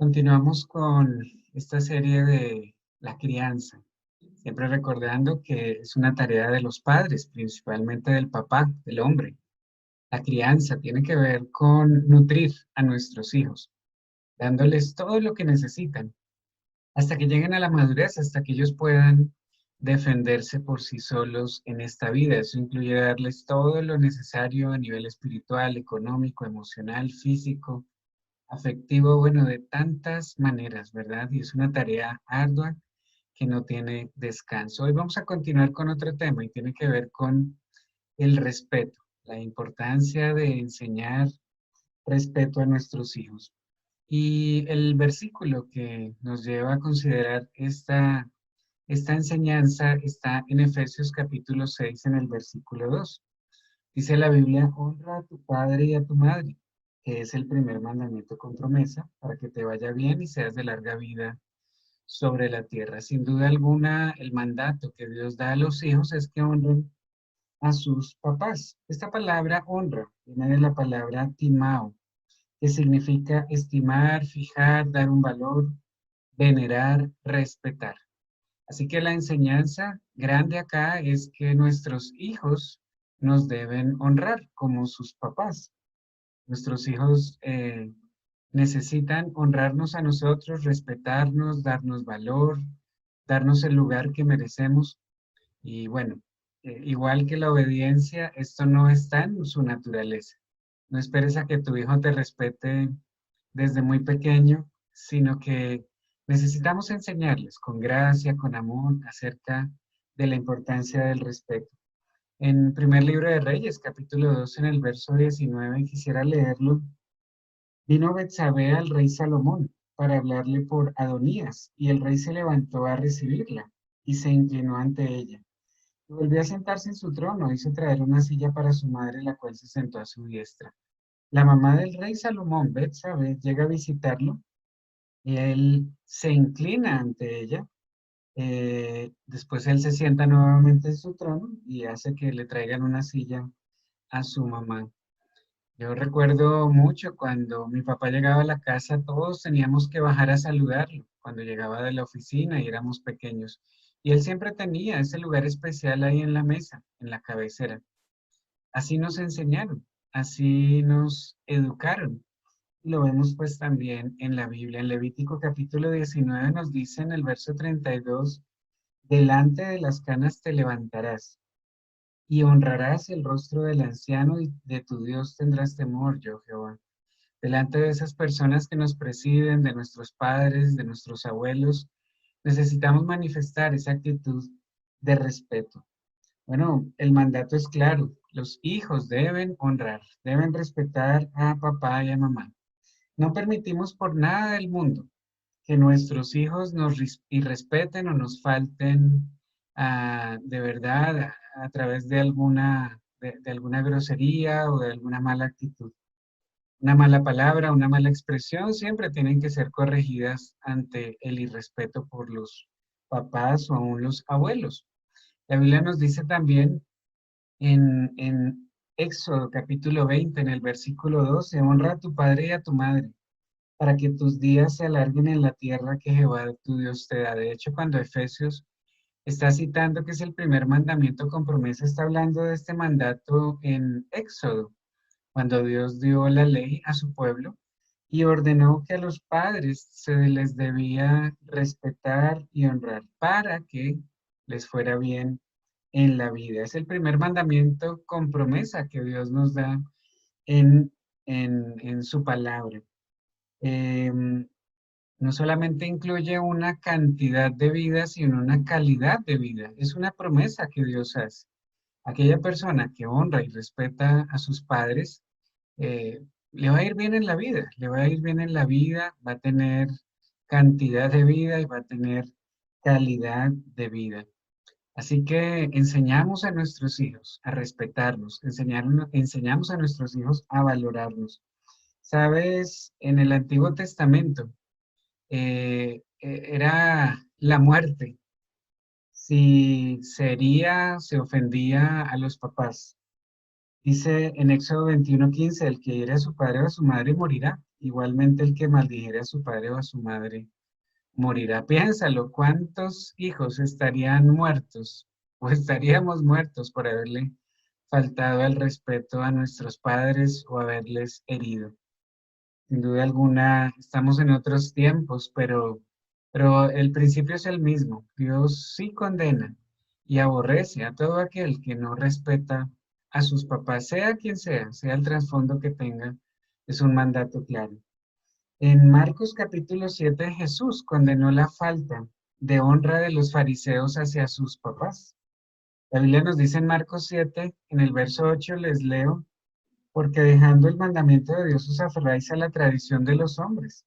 Continuamos con esta serie de la crianza, siempre recordando que es una tarea de los padres, principalmente del papá, del hombre. La crianza tiene que ver con nutrir a nuestros hijos, dándoles todo lo que necesitan, hasta que lleguen a la madurez, hasta que ellos puedan defenderse por sí solos en esta vida. Eso incluye darles todo lo necesario a nivel espiritual, económico, emocional, físico, afectivo, bueno, de tantas maneras, ¿verdad? Y es una tarea ardua que no tiene descanso. Hoy vamos a continuar con otro tema y tiene que ver con el respeto, la importancia de enseñar respeto a nuestros hijos. Y el versículo que nos lleva a considerar esta enseñanza está en Efesios capítulo 6 en el versículo 2. Dice la Biblia: honra a tu padre y a tu madre, que es el primer mandamiento con promesa, para que te vaya bien y seas de larga vida sobre la tierra. Sin duda alguna, el mandato que Dios da a los hijos es que honren a sus papás. Esta palabra honra viene de la palabra timao, que significa estimar, fijar, dar un valor, venerar, respetar. Así que la enseñanza grande acá es que nuestros hijos nos deben honrar como sus papás. Nuestros hijos necesitan honrarnos a nosotros, respetarnos, darnos valor, darnos el lugar que merecemos. Y bueno, igual que la obediencia, esto no está en su naturaleza. No esperes a que tu hijo te respete desde muy pequeño, sino que necesitamos enseñarles con gracia, con amor, acerca de la importancia del respeto. En primer libro de Reyes, capítulo 2, en el verso 19, quisiera leerlo. Vino Betsabé al rey Salomón para hablarle por Adonías, y el rey se levantó a recibirla y se inclinó ante ella. Y volvió a sentarse en su trono, hizo traer una silla para su madre, la cual se sentó a su diestra. La mamá del rey Salomón, Betsabé, llega a visitarlo y él se inclina ante ella. Después él se sienta nuevamente en su trono y hace que le traigan una silla a su mamá. Yo recuerdo mucho cuando mi papá llegaba a la casa, todos teníamos que bajar a saludarlo cuando llegaba de la oficina y éramos pequeños. Y él siempre tenía ese lugar especial ahí en la mesa, en la cabecera. Así nos enseñaron, así nos educaron. Lo vemos pues también en la Biblia. En Levítico capítulo 19 nos dice en el verso 32, delante de las canas te levantarás y honrarás el rostro del anciano y de tu Dios tendrás temor, yo Jehová. Delante de esas personas que nos presiden, de nuestros padres, de nuestros abuelos, necesitamos manifestar esa actitud de respeto. Bueno, el mandato es claro. Los hijos deben honrar, deben respetar a papá y a mamá. No permitimos por nada del mundo que nuestros hijos nos irrespeten o nos falten de verdad a través de de alguna grosería o de alguna mala actitud. Una mala palabra, una mala expresión siempre tienen que ser corregidas ante el irrespeto por los papás o aún los abuelos. La Biblia nos dice también en Éxodo capítulo 20, en el versículo 12, honra a tu padre y a tu madre, para que tus días se alarguen en la tierra que Jehová tu Dios te da. De hecho, cuando Efesios está citando que es el primer mandamiento con promesa, está hablando de este mandato en Éxodo, cuando Dios dio la ley a su pueblo y ordenó que a los padres se les debía respetar y honrar para que les fuera bien en la vida. Es el primer mandamiento con promesa que Dios nos da en, en su palabra. Em, no solamente incluye una cantidad de vida, sino una calidad de vida. Es una promesa que Dios hace. Aquella persona que honra y respeta a sus padres, le va a ir bien en la vida, le va a ir bien en la vida, va a tener cantidad de vida y va a tener calidad de vida. Así que enseñamos a nuestros hijos a respetarnos, enseñamos a nuestros hijos a valorarnos. Sabes, en el Antiguo Testamento era la muerte si se ofendía a los papás. Dice en Éxodo 21:15, el que hiere a su padre o a su madre morirá. Igualmente el que maldijere a su padre o a su madre morirá. Piénsalo, ¿cuántos hijos estarían muertos o estaríamos muertos por haberle faltado el respeto a nuestros padres o haberles herido? Sin duda alguna, estamos en otros tiempos, pero el principio es el mismo. Dios sí condena y aborrece a todo aquel que no respeta a sus papás, sea el trasfondo que tenga, es un mandato claro. En Marcos capítulo 7, Jesús condenó la falta de honra de los fariseos hacia sus papás. La Biblia nos dice en Marcos 7, en el verso 8, les leo, porque dejando el mandamiento de Dios os aferráis a la tradición de los hombres,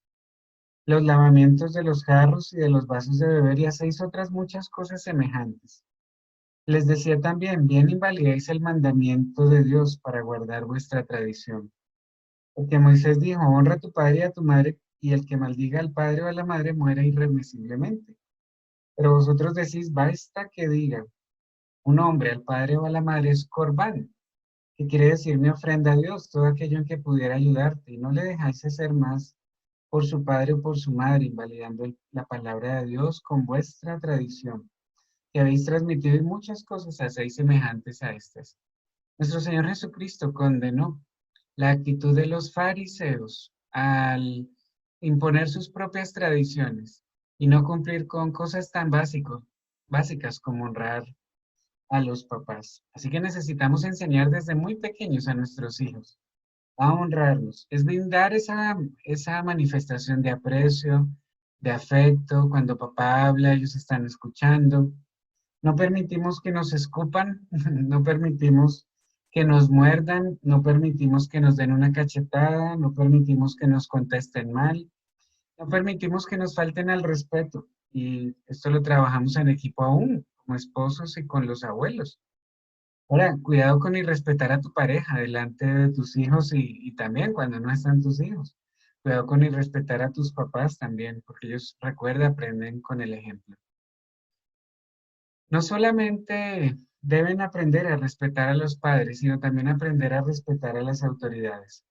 los lavamientos de los jarros y de los vasos de beber y hacéis otras muchas cosas semejantes. Les decía también, bien invalidáis el mandamiento de Dios para guardar vuestra tradición. Porque Moisés dijo, honra a tu padre y a tu madre, y el que maldiga al padre o a la madre muera irremisiblemente. Pero vosotros decís, basta que diga un hombre al padre o a la madre es corbán, que quiere decir mi ofrenda a Dios, todo aquello en que pudiera ayudarte, y no le dejáis hacer más por su padre o por su madre, invalidando la palabra de Dios con vuestra tradición, que habéis transmitido y muchas cosas hacéis semejantes a estas. Nuestro Señor Jesucristo condenó la actitud de los fariseos al imponer sus propias tradiciones y no cumplir con cosas tan básicas como honrar a los papás. Así que necesitamos enseñar desde muy pequeños a nuestros hijos a honrarlos, es brindar esa manifestación de aprecio, de afecto. Cuando papá habla, ellos están escuchando. No permitimos que nos escupan, no permitimos que nos muerdan, no permitimos que nos den una cachetada, no permitimos que nos contesten mal, no permitimos que nos falten al respeto. Y esto lo trabajamos en equipo aún, como esposos y con los abuelos. Ahora, cuidado con irrespetar a tu pareja delante de tus hijos y también cuando no están tus hijos. Cuidado con irrespetar a tus papás también, porque ellos, recuerda, aprenden con el ejemplo. No solamente deben aprender a respetar a los padres, sino también aprender a respetar a las autoridades.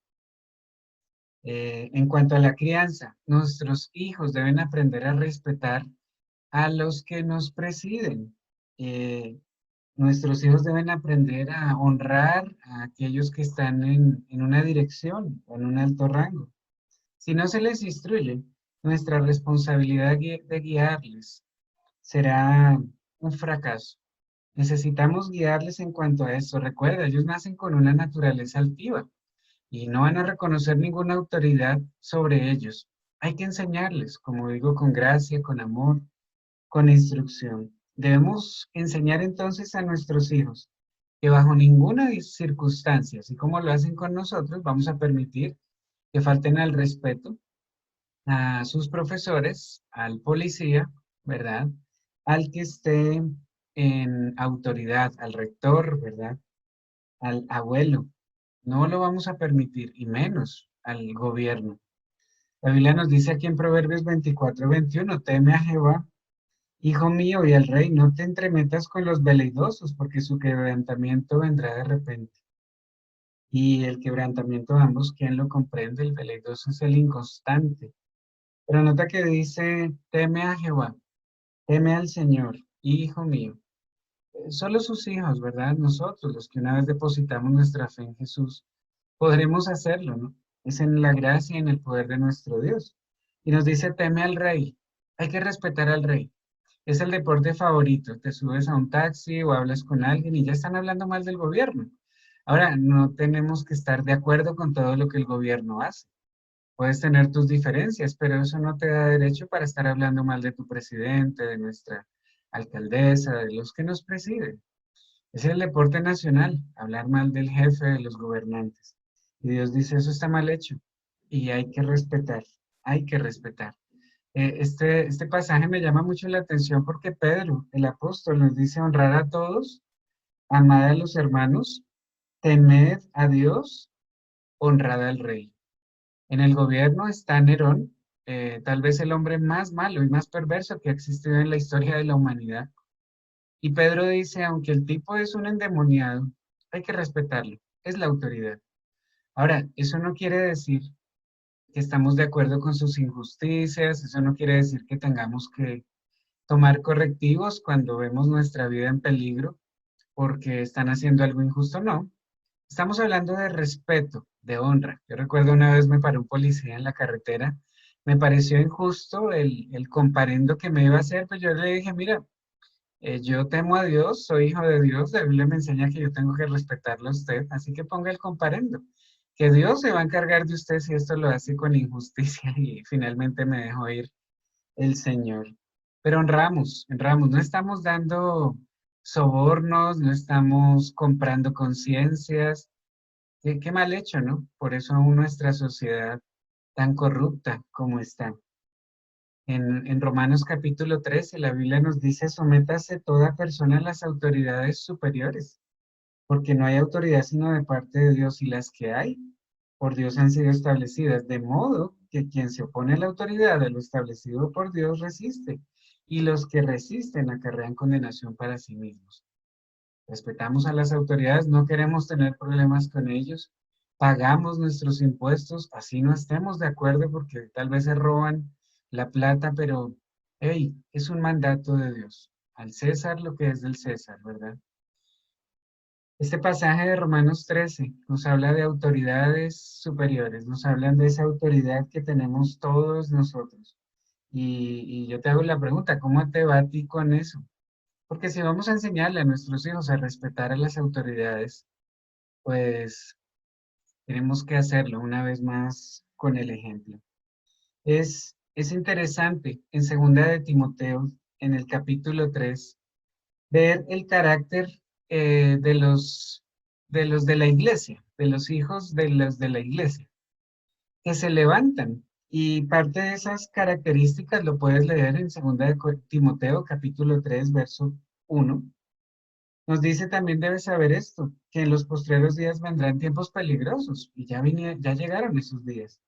En cuanto a la crianza, nuestros hijos deben aprender a respetar a los que nos presiden. Eh, Nuestros hijos deben aprender a honrar a aquellos que están en una dirección o en un alto rango. Si no se les instruye, nuestra responsabilidad de guiarles será un fracaso. Necesitamos guiarles en cuanto a eso. Recuerda, ellos nacen con una naturaleza altiva y no van a reconocer ninguna autoridad sobre ellos. Hay que enseñarles, como digo, con gracia, con amor, con instrucción. Debemos enseñar entonces a nuestros hijos que bajo ninguna circunstancia, así como lo hacen con nosotros, vamos a permitir que falten al respeto a sus profesores, al policía, ¿verdad? Al que esté en autoridad, al rector, ¿verdad? Al abuelo. No lo vamos a permitir, y menos al gobierno. La Biblia nos dice aquí en Proverbios 24:21, teme a Jehová, hijo mío, y al rey, no te entremetas con los veleidosos, porque su quebrantamiento vendrá de repente. Y el quebrantamiento de ambos, ¿quién lo comprende? El veleidoso es el inconstante. Pero nota que dice, teme a Jehová, teme al Señor, hijo mío. Solo sus hijos, ¿verdad? Nosotros, los que una vez depositamos nuestra fe en Jesús, podremos hacerlo, ¿no? Es en la gracia y en el poder de nuestro Dios. Y nos dice, teme al rey. Hay que respetar al rey. Es el deporte favorito. Te subes a un taxi o hablas con alguien y ya están hablando mal del gobierno. Ahora, no tenemos que estar de acuerdo con todo lo que el gobierno hace. Puedes tener tus diferencias, pero eso no te da derecho para estar hablando mal de tu presidente, de nuestra alcaldesa, de los que nos presiden. Es el deporte nacional, hablar mal del jefe, de los gobernantes. Y Dios dice, eso está mal hecho y hay que respetar, hay que respetar. Este pasaje me llama mucho la atención porque Pedro, el apóstol, nos dice honrar a todos, amad a los hermanos, temed a Dios, honrad al rey. En el gobierno está Nerón, tal vez el hombre más malo y más perverso que ha existido en la historia de la humanidad. Y Pedro dice, aunque el tipo es un endemoniado, hay que respetarlo, es la autoridad. Ahora, eso no quiere decir que estamos de acuerdo con sus injusticias. Eso no quiere decir que tengamos que tomar correctivos cuando vemos nuestra vida en peligro porque están haciendo algo injusto, no. Estamos hablando de respeto, de honra. Yo recuerdo una vez me paró un policía en la carretera, me pareció injusto el comparendo que me iba a hacer, pues yo le dije, mira, yo temo a Dios, soy hijo de Dios, la Biblia me enseña que yo tengo que respetarlo a usted, así que ponga el comparendo, que Dios se va a encargar de usted si esto lo hace con injusticia y finalmente me dejó ir el Señor. Pero honramos, no estamos dando sobornos, no estamos comprando conciencias. Qué mal hecho, ¿no? Por eso aún nuestra sociedad tan corrupta como está. En Romanos capítulo 13, la Biblia nos dice, sométase toda persona a las autoridades superiores, porque no hay autoridad sino de parte de Dios y las que hay, por Dios han sido establecidas, de modo que quien se opone a la autoridad de lo establecido por Dios resiste, y los que resisten acarrean condenación para sí mismos. Respetamos a las autoridades, no queremos tener problemas con ellos, pagamos nuestros impuestos, así no estemos de acuerdo porque tal vez se roban la plata, pero hey, es un mandato de Dios. Al César lo que es del César, ¿verdad? Este pasaje de Romanos 13 nos habla de autoridades superiores, nos hablan de esa autoridad que tenemos todos nosotros. Y yo te hago la pregunta, ¿cómo te va a ti con eso? Porque si vamos a enseñarle a nuestros hijos a respetar a las autoridades, pues tenemos que hacerlo una vez más con el ejemplo. Es interesante en segunda de Timoteo, en el capítulo 3 ver el carácter de los de la iglesia, de los hijos de los de la iglesia, que se levantan. Y parte de esas características lo puedes leer en segunda de Timoteo, capítulo 3 verso 1. Nos dice también debes saber esto, que en los postreros días vendrán tiempos peligrosos, y ya llegaron esos días,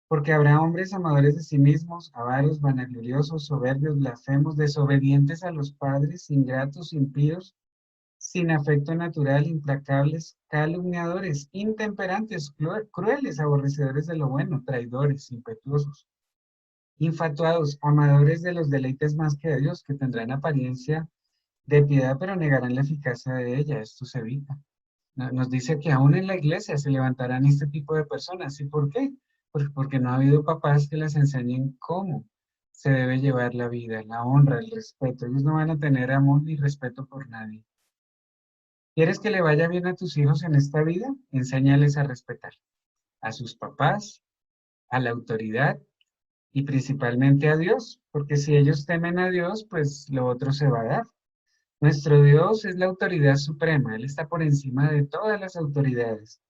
porque habrá hombres amadores de sí mismos, avaros, vanagloriosos, soberbios, blasfemos, desobedientes a los padres, ingratos, impíos, sin afecto natural, implacables, calumniadores, intemperantes, crueles, aborrecedores de lo bueno, traidores, impetuosos, infatuados, amadores de los deleites más que de Dios, que tendrán apariencia de piedad, pero negarán la eficacia de ella. Esto se evita. Nos dice que aún en la iglesia se levantarán este tipo de personas. ¿Y por qué? Porque no ha habido papás que les enseñen cómo se debe llevar la vida, la honra, el respeto. Ellos no van a tener amor ni respeto por nadie. ¿Quieres que le vaya bien a tus hijos en esta vida? Enséñales a respetar a sus papás, a la autoridad y principalmente a Dios, porque si ellos temen a Dios, pues lo otro se va a dar. Nuestro Dios es la autoridad suprema, Él está por encima de todas las autoridades.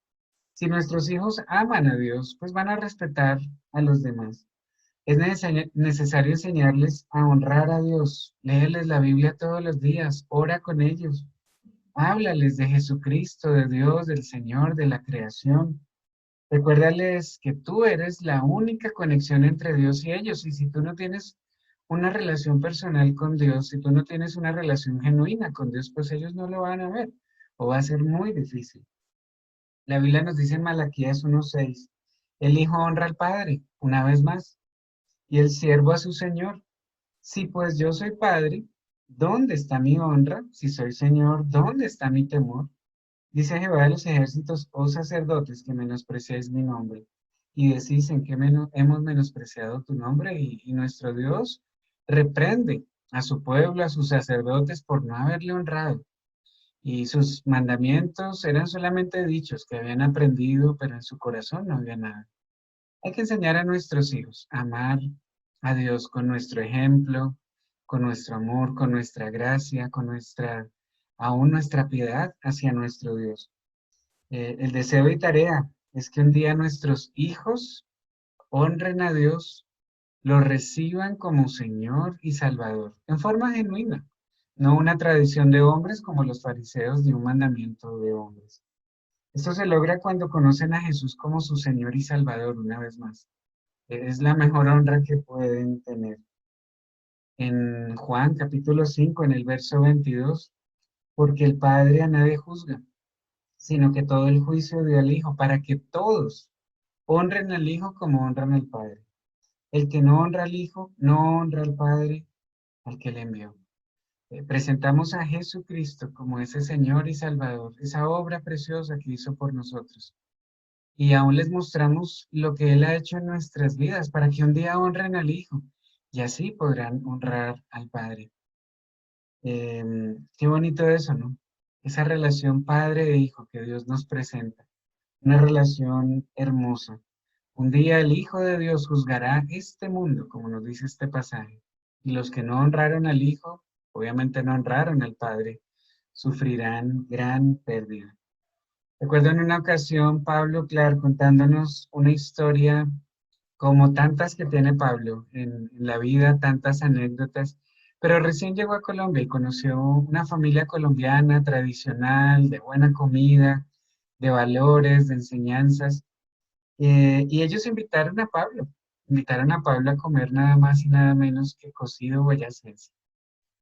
Si nuestros hijos aman a Dios, pues van a respetar a los demás. Es necesario enseñarles a honrar a Dios, léeles la Biblia todos los días, ora con ellos, háblales de Jesucristo, de Dios, del Señor, de la creación. Recuérdales que tú eres la única conexión entre Dios y ellos, y si tú no tienes una relación personal con Dios, si tú no tienes una relación genuina con Dios, pues ellos no lo van a ver, o va a ser muy difícil. La Biblia nos dice en Malaquías 1:6, el hijo honra al padre, una vez más, y el siervo a su señor. Si pues yo soy padre, ¿dónde está mi honra? Si soy señor, ¿dónde está mi temor? Dice Jehová de los ejércitos, oh sacerdotes, que menospreciáis mi nombre, y decís en que hemos menospreciado tu nombre, y nuestro Dios reprende a su pueblo, a sus sacerdotes, por no haberle honrado. Y sus mandamientos eran solamente dichos que habían aprendido, pero en su corazón no había nada. Hay que enseñar a nuestros hijos a amar a Dios con nuestro ejemplo, con nuestro amor, con nuestra gracia, aún nuestra piedad hacia nuestro Dios. El deseo y tarea es que un día nuestros hijos honren a Dios, lo reciban como Señor y Salvador, en forma genuina, no una tradición de hombres como los fariseos de un mandamiento de hombres. Esto se logra cuando conocen a Jesús como su Señor y Salvador una vez más. Es la mejor honra que pueden tener. En Juan capítulo 5, en el verso 22, porque el Padre a nadie juzga, sino que todo el juicio dio al Hijo, para que todos Honren al Hijo como honran al Padre. El que no honra al Hijo, no honra al Padre al que le envió. Presentamos a Jesucristo como ese Señor y Salvador, esa obra preciosa que hizo por nosotros. Y aún les mostramos lo que Él ha hecho en nuestras vidas para que un día honren al Hijo y así podrán honrar al Padre. Qué bonito eso, ¿no? Esa relación padre e hijo que Dios nos presenta. Una relación hermosa. Un día el Hijo de Dios juzgará este mundo, como nos dice este pasaje. Y los que no honraron al Hijo, obviamente no honraron al Padre, sufrirán gran pérdida. Recuerdo en una ocasión Pablo Clark contándonos una historia como tantas que tiene Pablo en la vida, tantas anécdotas, pero recién llegó a Colombia y conoció una familia colombiana tradicional, de buena comida, de valores, de enseñanzas, y ellos invitaron a Pablo a comer nada más y nada menos que cocido boyacense.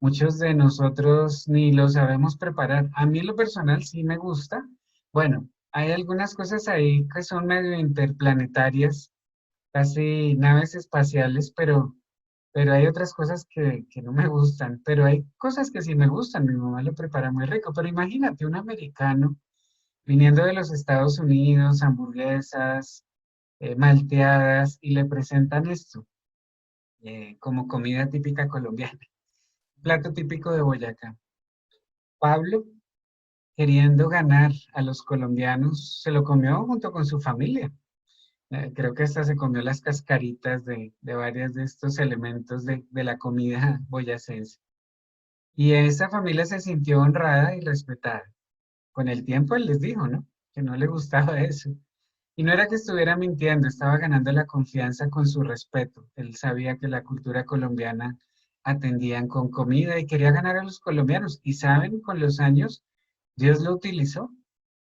Muchos de nosotros ni lo sabemos preparar. A mí en lo personal sí me gusta. Bueno, hay algunas cosas ahí que son medio interplanetarias, casi naves espaciales, pero hay otras cosas que no me gustan, pero hay cosas que sí me gustan, mi mamá lo prepara muy rico, pero imagínate un americano viniendo de los Estados Unidos, hamburguesas, malteadas, y le presentan esto como comida típica colombiana, plato típico de Boyacá. Pablo, queriendo ganar a los colombianos, se lo comió junto con su familia. Creo que hasta se comió las cascaritas de varios de estos elementos de la comida boyacense. Y esa familia se sintió honrada y respetada. Con el tiempo él les dijo, ¿no? Que no le gustaba eso. Y no era que estuviera mintiendo, estaba ganando la confianza con su respeto. Él sabía que la cultura colombiana atendían con comida y quería ganar a los colombianos. Y saben, con los años, Dios lo utilizó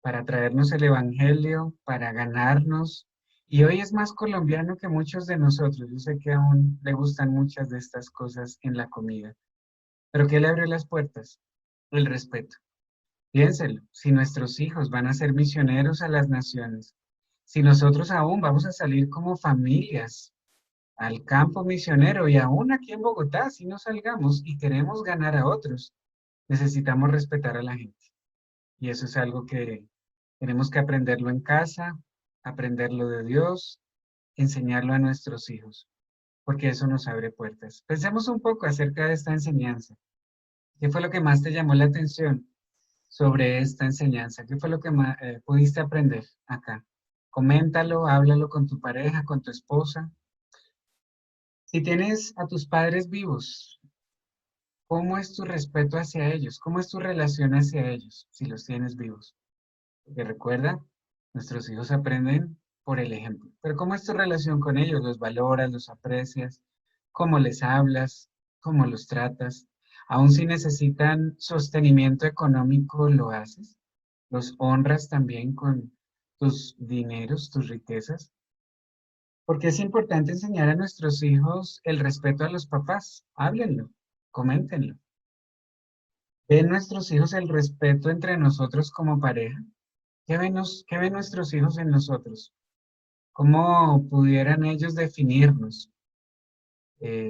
para traernos el Evangelio, para ganarnos. Y hoy es más colombiano que muchos de nosotros. Yo sé que aún le gustan muchas de estas cosas en la comida. Pero ¿qué le abrió las puertas? El respeto. Piénselo, si nuestros hijos van a ser misioneros a las naciones, si nosotros aún vamos a salir como familias al campo misionero y aún aquí en Bogotá, si no salgamos y queremos ganar a otros, necesitamos respetar a la gente. Y eso es algo que tenemos que aprenderlo en casa, aprenderlo de Dios, enseñarlo a nuestros hijos, porque eso nos abre puertas. Pensemos un poco acerca de esta enseñanza. ¿Qué fue lo que más te llamó la atención sobre esta enseñanza? ¿Qué fue lo que más pudiste aprender acá? Coméntalo, háblalo con tu pareja, con tu esposa. Si tienes a tus padres vivos, ¿cómo es tu respeto hacia ellos? ¿Cómo es tu relación hacia ellos si los tienes vivos? Porque recuerda, nuestros hijos aprenden por el ejemplo. Pero ¿cómo es tu relación con ellos? ¿Los valoras, los aprecias? ¿Cómo les hablas? ¿Cómo los tratas? Aun si necesitan sostenimiento económico, ¿lo haces? ¿Los honras también con tus dineros, tus riquezas? Porque es importante enseñar a nuestros hijos el respeto a los papás. Háblenlo, coméntenlo. ¿Ven nuestros hijos el respeto entre nosotros como pareja? ¿Qué ven nuestros hijos en nosotros? ¿Cómo pudieran ellos definirnos?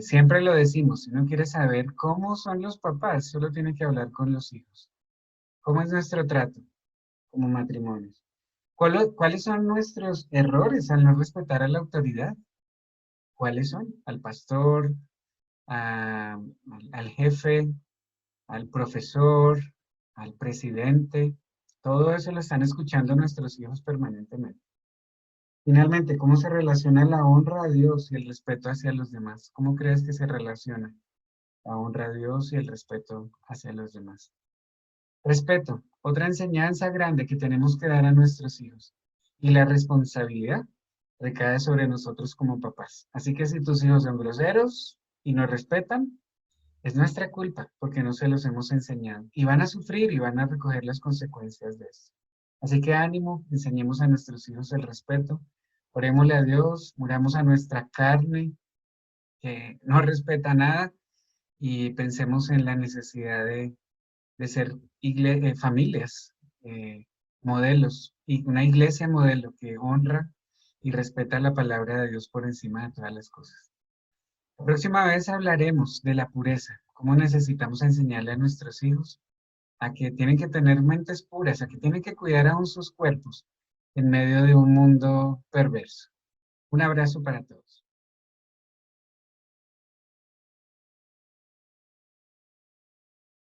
Siempre lo decimos, si uno quiere saber cómo son los papás, solo tiene que hablar con los hijos. ¿Cómo es nuestro trato como matrimonios? ¿Cuáles son nuestros errores al no respetar a la autoridad? ¿Cuáles son? Al pastor, al jefe, al profesor, al presidente. Todo eso lo están escuchando nuestros hijos permanentemente. Finalmente, ¿cómo se relaciona la honra a Dios y el respeto hacia los demás? ¿Cómo crees que se relaciona la honra a Dios y el respeto hacia los demás? Respeto, otra enseñanza grande que tenemos que dar a nuestros hijos. Y la responsabilidad recae sobre nosotros como papás. Así que si tus hijos son groseros y no respetan, es nuestra culpa porque no se los hemos enseñado. Y van a sufrir y van a recoger las consecuencias de eso. Así que ánimo, enseñemos a nuestros hijos el respeto. Orémosle a Dios, muramos a nuestra carne que no respeta nada y pensemos en la necesidad de ser familias, modelos, y una iglesia modelo que honra y respeta la palabra de Dios por encima de todas las cosas. La próxima vez hablaremos de la pureza, cómo necesitamos enseñarle a nuestros hijos a que tienen que tener mentes puras, a que tienen que cuidar aún sus cuerpos en medio de un mundo perverso. Un abrazo para todos.